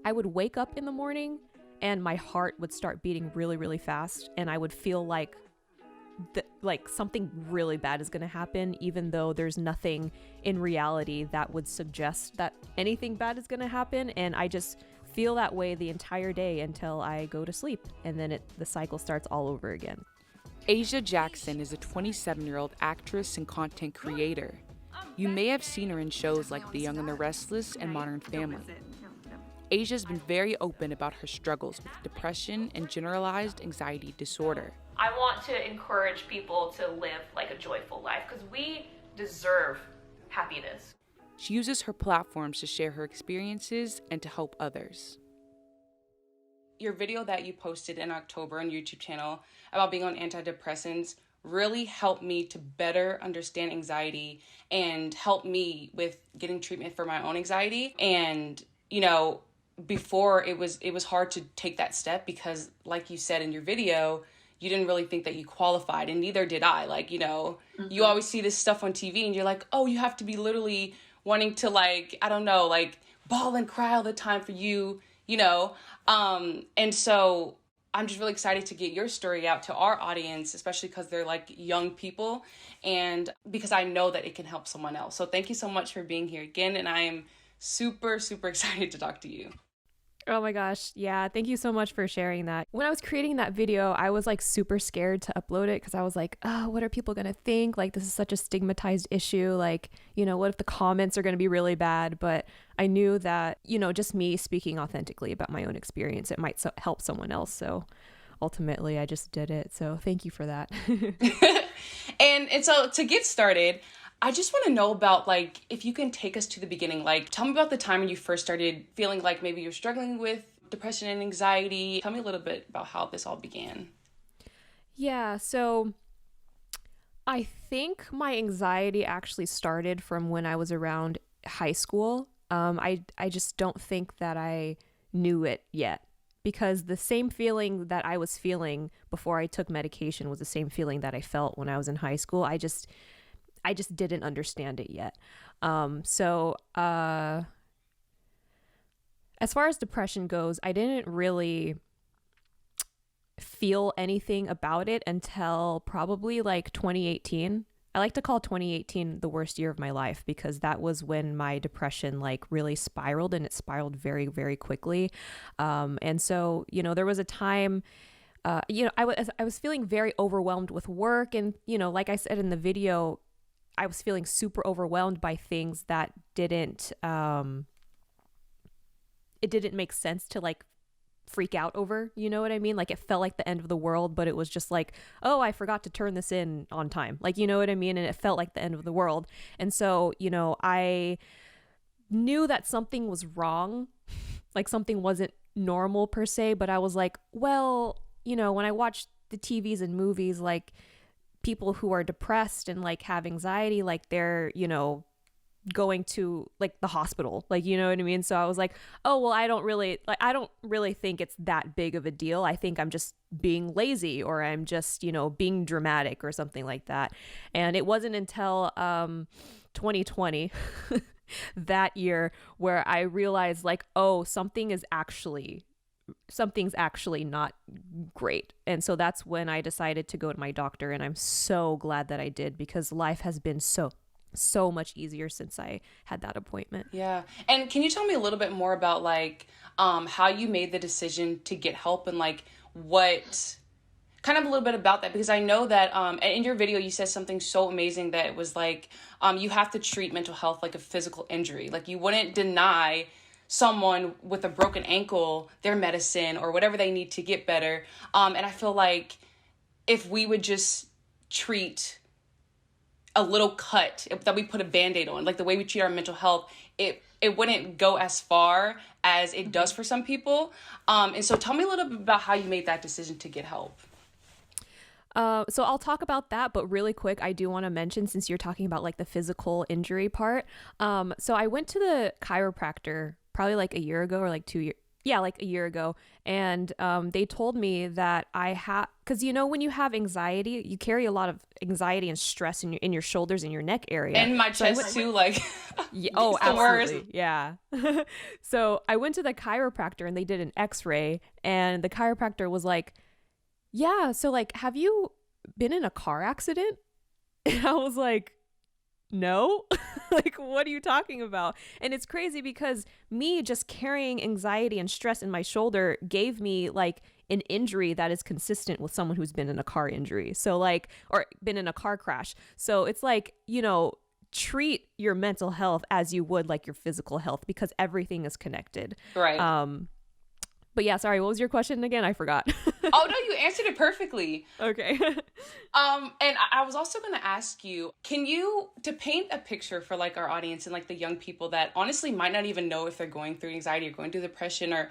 I would wake up in the morning and my heart would start beating really, really fast, and I would feel like something really bad is going to happen, even though there's nothing in reality that would suggest that anything bad is going to happen. And I just feel that way the entire day until I go to sleep, and then the cycle starts all over again. Asia Jackson is a 27-year-old actress and content creator. You may have seen her in shows like The Young and the Restless and Modern Family. Asia's been very open about her struggles with depression and generalized anxiety disorder. I want to encourage people to live like a joyful life because we deserve happiness. She uses her platforms to share her experiences and to help others. Your video that you posted in October on your YouTube channel about being on antidepressants really helped me to better understand anxiety and help me with getting treatment for my own anxiety. And, before it was hard to take that step because, like you said in your video, you didn't really think that you qualified, and neither did I. You always see this stuff on TV and you're like, oh, you have to be literally wanting to bawl and cry all the time for you, and so I'm just really excited to get your story out to our audience, especially because they're young people, and because I know that it can help someone else. So thank you so much for being here again, and I am super, super excited to talk to you. Oh my gosh. Yeah. Thank you so much for sharing that. When I was creating that video, I was super scared to upload it because I was like, oh, what are people going to think? This is such a stigmatized issue. What if the comments are going to be really bad? But I knew that, just me speaking authentically about my own experience, it might help someone else. So ultimately I just did it. So thank you for that. And so to get started, I just want to know about, if you can take us to the beginning, tell me about the time when you first started feeling like maybe you're struggling with depression and anxiety. Tell me a little bit about how this all began. Yeah, so I think my anxiety actually started from when I was around high school. I just don't think that I knew it yet, because the same feeling that I was feeling before I took medication was the same feeling that I felt when I was in high school. I just didn't understand it yet. So as far as depression goes, I didn't really feel anything about it until probably 2018. I like to call 2018 the worst year of my life because that was when my depression really spiraled, and it spiraled very, very quickly. And so, there was a time I was feeling very overwhelmed with work, and like I said in the video, I was feeling super overwhelmed by things that didn't make sense to freak out over, you know what I mean? It felt like the end of the world, but it was just oh, I forgot to turn this in on time. You know what I mean? And it felt like the end of the world. And so, I knew that something was wrong, something wasn't normal per se, but I was well, when I watch the TVs and movies, people who are depressed and have anxiety, they're, going to the hospital, you know what I mean? So I was oh, well, I don't really think it's that big of a deal. I think I'm just being lazy, or I'm just, being dramatic or something like that. And it wasn't until 2020 that year where I realized oh, something's actually not great. And so that's when I decided to go to my doctor, and I'm so glad that I did, because life has been so much easier since I had that appointment. Yeah. And can you tell me a little bit more about how you made the decision to get help, and what kind of a little bit about that? Because I know that in your video you said something so amazing, that it was you have to treat mental health like a physical injury. You wouldn't deny someone with a broken ankle their medicine or whatever they need to get better. And I feel if we would just treat a little cut that we put a Band-Aid on, the way we treat our mental health, it wouldn't go as far as it does for some people. And so tell me a little bit about how you made that decision to get help. So I'll talk about that, but really quick, I do want to mention, since you're talking about the physical injury part. So I went to the chiropractor probably a year ago, or Yeah, like a year ago. And they told me that I have, because when you have anxiety, you carry a lot of anxiety and stress in your shoulders and your neck area. And my So I chest too, like, yeah, oh, it's the worst. absolutely. Yeah. So I went to the chiropractor and they did an x-ray, and the chiropractor was like, yeah, so like, have you been in a car accident? And I was like, no. Like, what are you talking about? And it's crazy because me just carrying anxiety and stress in my shoulder gave me like an injury that is consistent with someone who's been in a car injury. So like, or been in a car crash. So it's like, treat your mental health as you would like your physical health, because everything is connected. Right. But yeah, sorry, what was your question again? I forgot. Oh no, you answered it perfectly. Okay. And I was also going to ask you, to paint a picture for like our audience and like the young people that honestly might not even know if they're going through anxiety or going through depression, or,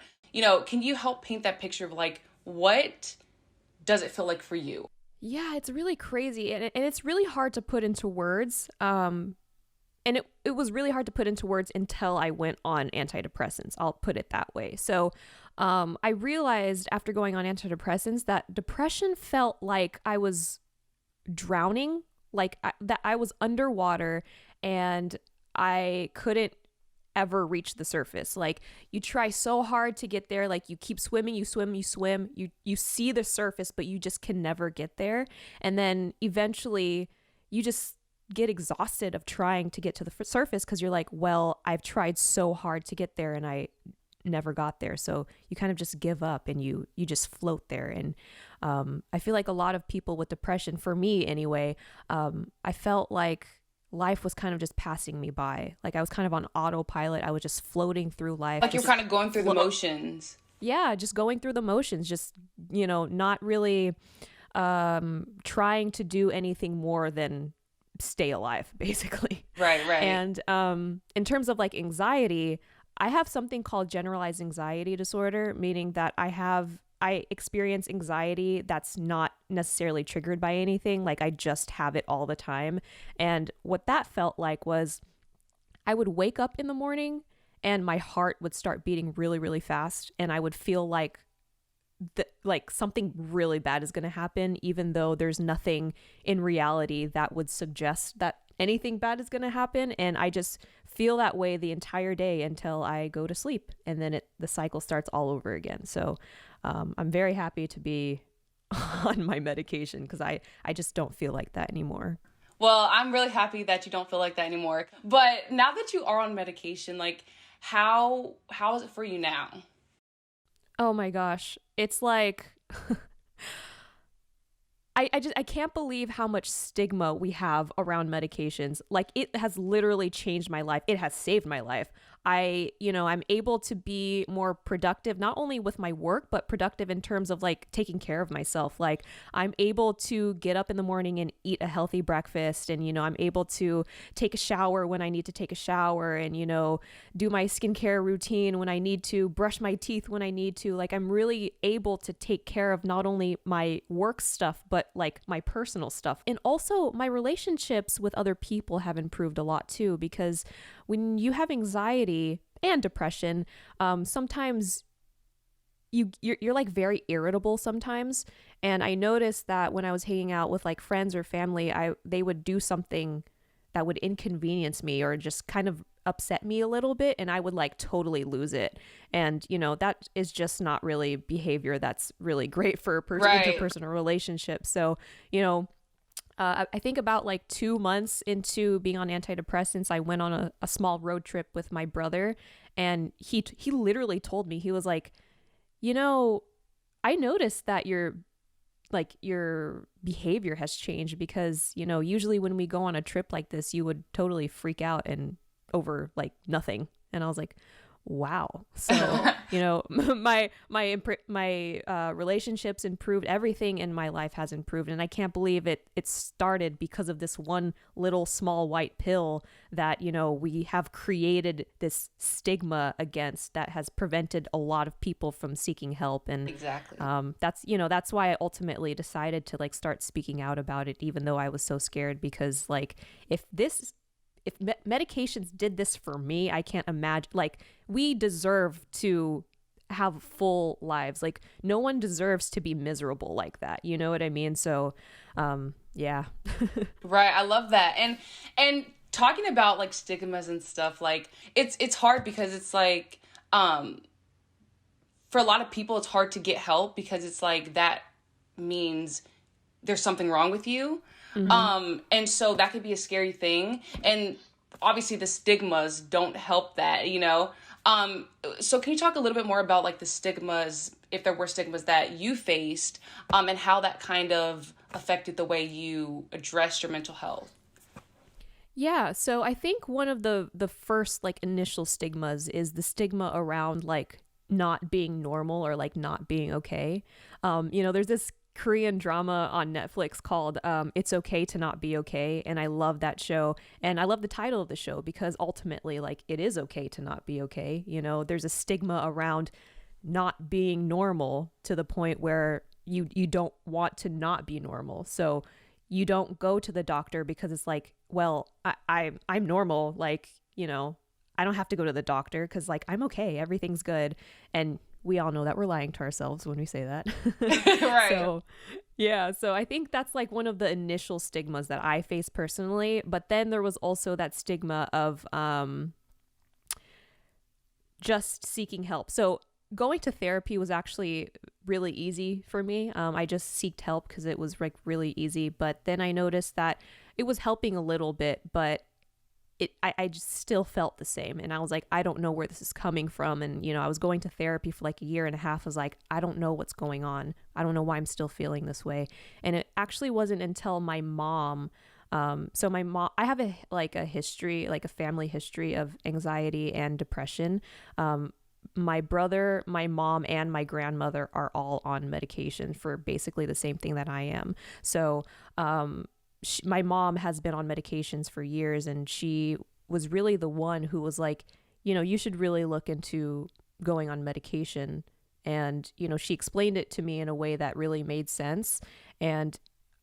can you help paint that picture of like, what does it feel like for you? Yeah, it's really crazy, and it's really hard to put into words. And it was really hard to put into words until I went on antidepressants. I'll put it that way. So I realized after going on antidepressants that depression felt like I was drowning, like that I was underwater and I couldn't ever reach the surface. Like, you try so hard to get there, like you keep swimming, you swim, you see the surface, but you just can never get there. And then eventually you just get exhausted of trying to get to the surface, because you're like, well, I've tried so hard to get there and I never got there. So you kind of just give up and you just float there. And I feel like a lot of people with depression, for me anyway, I felt like life was kind of just passing me by. Like I was kind of on autopilot. I was just floating through life. Like you're kind of going through the motions. Yeah, just going through the motions, just, not really trying to do anything more than stay alive, basically. Right. And in terms of like anxiety, I have something called generalized anxiety disorder, meaning that I experience anxiety that's not necessarily triggered by anything. Like I just have it all the time. And what that felt like was I would wake up in the morning and my heart would start beating really, really fast. And I would feel like something really bad is going to happen, even though there's nothing in reality that would suggest that anything bad is going to happen. And I just feel that way the entire day until I go to sleep. And then the cycle starts all over again. So I'm very happy to be on my medication, because I just don't feel like that anymore. Well, I'm really happy that you don't feel like that anymore. But now that you are on medication, like how is it for you now? Oh my gosh. It's like I can't believe how much stigma we have around medications. Like, it has literally changed my life. It has saved my life. I'm able to be more productive, not only with my work, but productive in terms of like taking care of myself. Like, I'm able to get up in the morning and eat a healthy breakfast. And, I'm able to take a shower when I need to take a shower, and, do my skincare routine when I need to, brush my teeth when I need to. Like, I'm really able to take care of not only my work stuff, but like my personal stuff. And also my relationships with other people have improved a lot too, because when you have anxiety and depression, sometimes you're like very irritable sometimes. And I noticed that when I was hanging out with like friends or family, they would do something that would inconvenience me or just kind of upset me a little bit, and I would like totally lose it. And that is just not really behavior that's really great for interpersonal relationships. So I think about like 2 months into being on antidepressants, I went on a small road trip with my brother, and he literally told me, he was like, I noticed that your behavior has changed, because usually when we go on a trip like this, you would totally freak out and over like nothing. And I was like, wow. So my relationships improved, everything in my life has improved, and I can't believe it started because of this one little small white pill that we have created this stigma against, that has prevented a lot of people from seeking help. And exactly, that's why I ultimately decided to like start speaking out about it, even though I was so scared, because like if medications did this for me, I can't imagine. Like, we deserve to have full lives. Like no one deserves to be miserable like that. You know what I mean? So, yeah. Right. I love that. And talking about like stigmas and stuff, like it's hard because it's like, for a lot of people, it's hard to get help because it's like that means there's something wrong with you. And so that could be a scary thing. And obviously the stigmas don't help that, you know? So can you talk a little bit more about like the stigmas, if there were stigmas that you faced, and how that kind of affected the way you addressed your mental health? Yeah, so I think one of the first like initial stigmas is the stigma around like not being normal or like not being okay. You know, there's this Korean drama on Netflix called It's Okay to Not Be Okay, and I love that show, and I love the title of the show because ultimately like it is okay to not be okay. You know, there's a stigma around not being normal to the point where you don't want to not be normal. So you don't go to the doctor because it's like, well, I'm normal, like, you know, I don't have to go to the doctor because like I'm okay, everything's good. And we all know that we're lying to ourselves when we say that. Right. So yeah, so I think that's like one of the initial stigmas that I faced personally. But then there was also that stigma of just seeking help. So going to therapy was actually really easy for me. I just sought help because it was like really easy. But then I noticed that it was helping a little bit, but I just still felt the same. And I was like, I don't know where this is coming from. And, you know, I was going to therapy for like a year and a half. I was like, I don't know what's going on. I don't know why I'm still feeling this way. And it actually wasn't until my mom, so my mom, I have a history, like a family history of anxiety and depression. My brother, my mom, and my grandmother are all on medication for basically the same thing that I am. So, my mom has been on medications for years, and she was really the one who was like, you know, you should really look into going on medication. And, you know, she explained it to me in a way that really made sense. And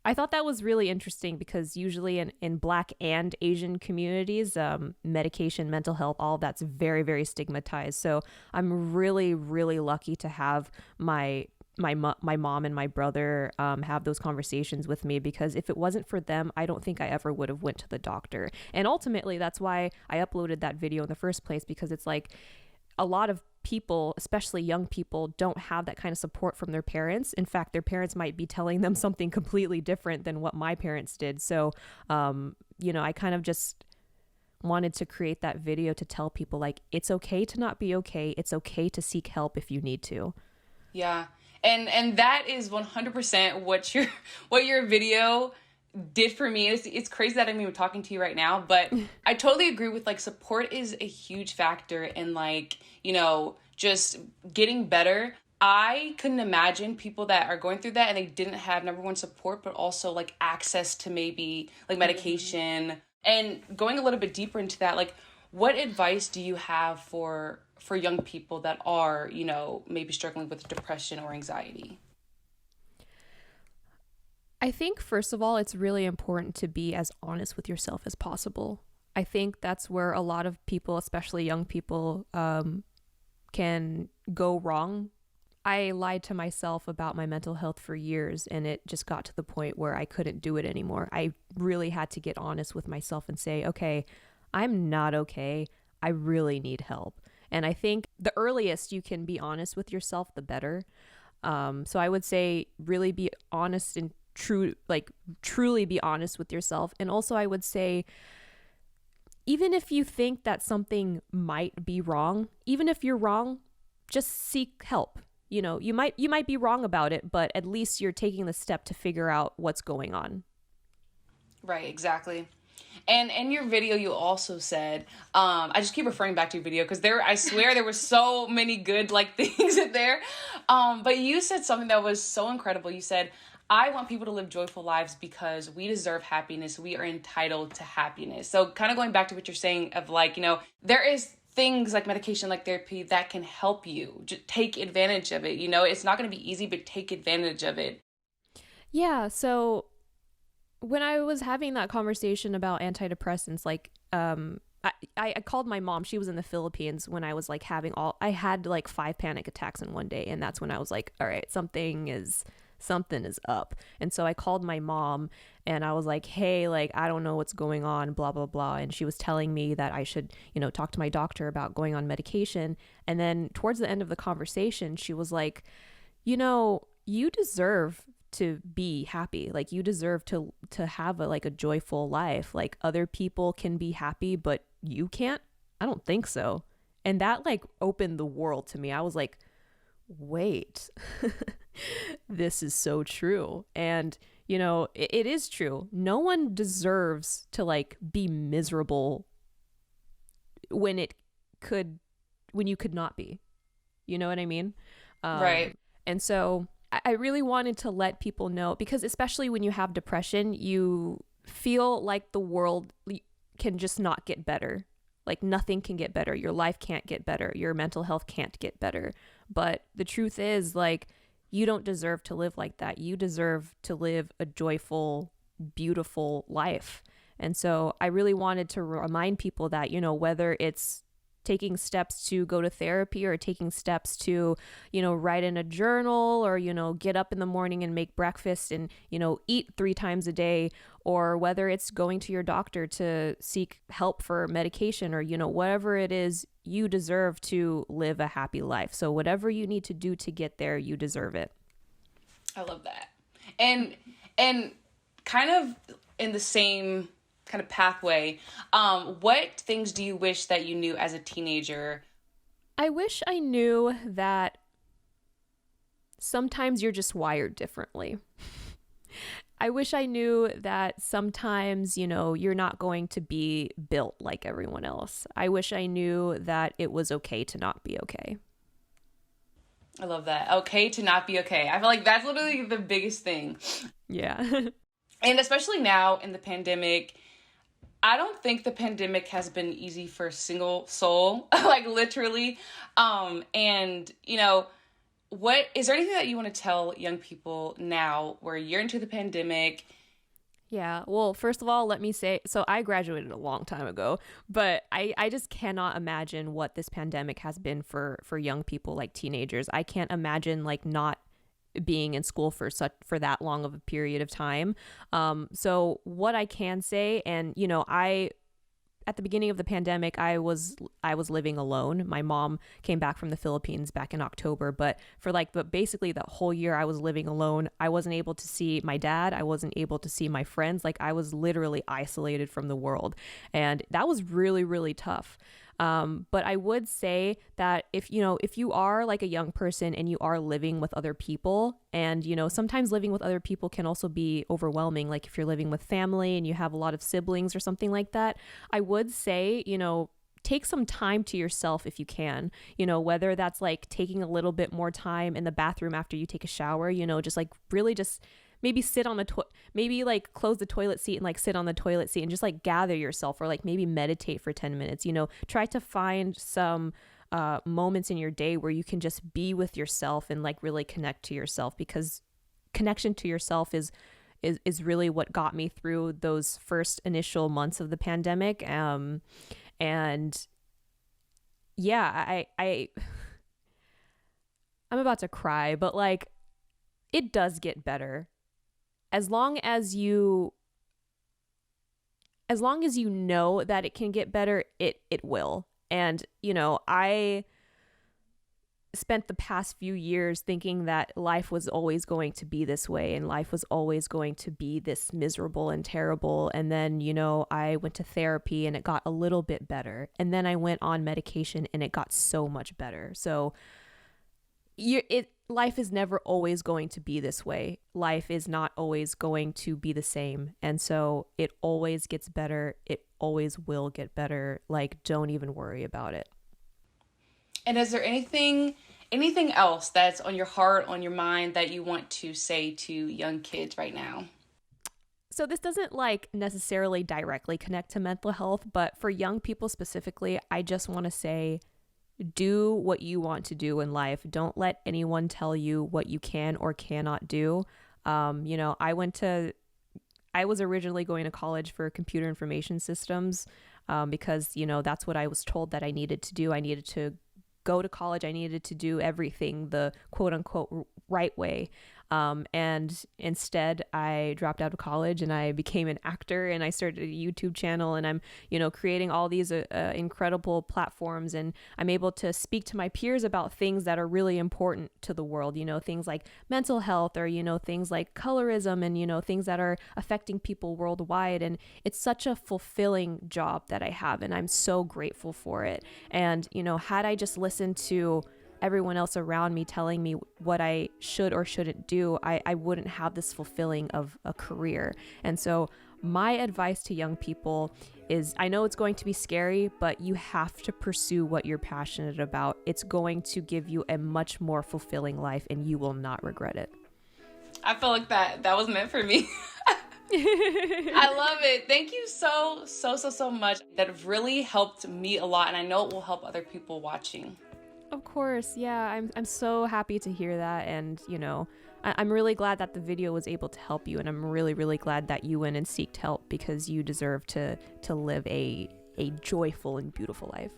I thought that was really interesting because usually in Black and Asian communities, medication, mental health, all of that's very, very stigmatized. So I'm really, really lucky to have my mom and my brother have those conversations with me, because if it wasn't for them, I don't think I ever would have went to the doctor. And ultimately, that's why I uploaded that video in the first place, because it's like a lot of people, especially young people, don't have that kind of support from their parents. In fact, their parents might be telling them something completely different than what my parents did. So, you know, I kind of just wanted to create that video to tell people like, it's okay to not be okay. It's okay to seek help if you need to. Yeah. And that is 100% what your video did for me. It's crazy that I'm even talking to you right now, but I totally agree with like support is a huge factor in like, you know, just getting better. I couldn't imagine people that are going through that and they didn't have, number one, support, but also like access to maybe like medication. And going a little bit deeper into that, like what advice do you have for young people that are, you know, maybe struggling with depression or anxiety? I think, first of all, it's really important to be as honest with yourself as possible. I think that's where a lot of people, especially young people, can go wrong. I lied to myself about my mental health for years, and it just got to the point where I couldn't do it anymore. I really had to get honest with myself and say, okay, I'm not okay. I really need help. And I think the earliest you can be honest with yourself, the better. So I would say really be honest and truly be honest with yourself. And also I would say, even if you think that something might be wrong, even if you're wrong, just seek help. You know, you might be wrong about it, but at least you're taking the step to figure out what's going on. Right, exactly. And in your video, you also said, I just keep referring back to your video because I swear there were so many good like things in there. But you said something that was so incredible. You said, I want people to live joyful lives because we deserve happiness. We are entitled to happiness. So kind of going back to what you're saying of like, you know, there is things like medication, like therapy that can help you. Just take advantage of it. You know, it's not going to be easy, but take advantage of it. Yeah. So when I was having that conversation about antidepressants, like, I called my mom. She was in the Philippines when I was like I had like 5 panic attacks in one day. And that's when I was like, all right, something is up. And so I called my mom and I was like, hey, like, I don't know what's going on, blah, blah, blah. And she was telling me that I should, talk to my doctor about going on medication. And then towards the end of the conversation, she was like, you deserve to be happy. Like, you deserve to have a joyful life. Like, other people can be happy, but you can't. I don't think so. And that like opened the world to me. I was like, wait, this is so true. And it is true. No one deserves to like be miserable when you could not be. You know what I mean? Right. And so I really wanted to let people know, because especially when you have depression, you feel like the world can just not get better. Like, nothing can get better. Your life can't get better. Your mental health can't get better. But the truth is, like, you don't deserve to live like that. You deserve to live a joyful, beautiful life. And so I really wanted to remind people that, whether it's taking steps to go to therapy or taking steps to, write in a journal or, get up in the morning and make breakfast and, eat 3 times a day, or whether it's going to your doctor to seek help for medication or, whatever it is, you deserve to live a happy life. So whatever you need to do to get there, you deserve it. I love that. And kind of in the same kind of pathway, what things do you wish that you knew as a teenager? I wish I knew that sometimes you're just wired differently. I wish I knew that sometimes, you're not going to be built like everyone else. I wish I knew that it was okay to not be okay. I love that. Okay to not be okay. I feel like that's literally the biggest thing. Yeah. And especially now in the pandemic, I don't think the pandemic has been easy for a single soul, like literally. And what is there anything that you want to tell young people now where you're into the pandemic? Yeah. Well, first of all, let me say, so I graduated a long time ago, but I just cannot imagine what this pandemic has been for young people, like teenagers. I can't imagine like not being in school for that long of a period of time. So what I can say, and at the beginning of the pandemic, I was living alone. My mom came back from the Philippines back in October, but basically the whole year I was living alone. I wasn't able to see my dad. I wasn't able to see my friends. Like, I was literally isolated from the world, and that was really, really tough. But I would say that if you are like a young person and you are living with other people, and, sometimes living with other people can also be overwhelming. Like, if you're living with family and you have a lot of siblings or something like that, I would say, take some time to yourself if you can, whether that's like taking a little bit more time in the bathroom after you take a shower, just like really just maybe sit on the maybe like close the toilet seat and like sit on the toilet seat and just like gather yourself, or like maybe meditate for 10 minutes, try to find some moments in your day where you can just be with yourself and like really connect to yourself, because connection to yourself is really what got me through those first initial months of the pandemic. And yeah, I'm about to cry, but like, it does get better. As long as you know that it can get better, it will. And, I spent the past few years thinking that life was always going to be this way and life was always going to be this miserable and terrible. And then, I went to therapy and it got a little bit better. And then I went on medication and it got so much better. So life is never always going to be this way. Life is not always going to be the same. And so it always gets better. It always will get better. Like, don't even worry about it. And is there anything else that's on your heart, on your mind, that you want to say to young kids right now? So this doesn't like necessarily directly connect to mental health, but for young people specifically, I just want to say, do what you want to do in life. Don't let anyone tell you what you can or cannot do. I was originally going to college for computer information systems. because, you know, that's what I was told that I needed to do. I needed to go to college. I needed to do everything the quote unquote right way. And instead I dropped out of college and I became an actor, and I started a YouTube channel, and I'm, you know, creating all these incredible platforms, and I'm able to speak to my peers about things that are really important to the world, you know, things like mental health, or, you know, things like colorism, and, you know, things that are affecting people worldwide. And it's such a fulfilling job that I have, and I'm so grateful for it. And, you know, had I just listened to everyone else around me telling me what I should or shouldn't do, I wouldn't have this fulfilling of a career. And so my advice to young people is, I know it's going to be scary, but you have to pursue what you're passionate about. It's going to give you a much more fulfilling life, and you will not regret it. I feel like that was meant for me. I love it. Thank you so much. That really helped me a lot, and I know it will help other people watching. Of course, yeah. I'm so happy to hear that, and, you know, I'm really glad that the video was able to help you, and I'm really glad that you went and sought help, because you deserve to live a joyful and beautiful life.